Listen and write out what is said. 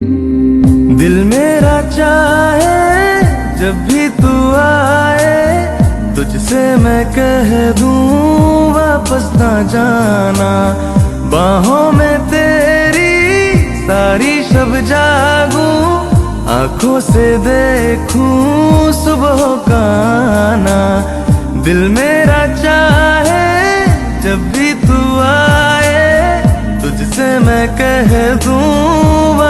दिल मेरा चाहे जब भी तू आए, तुझसे मैं कह दूं वापस ना जाना। बाहों में तेरी सारी शब जागूं, आंखों से देखूं सुबह का आना। दिल मेरा चाहे जब भी तू आए, तुझसे मैं कह दूं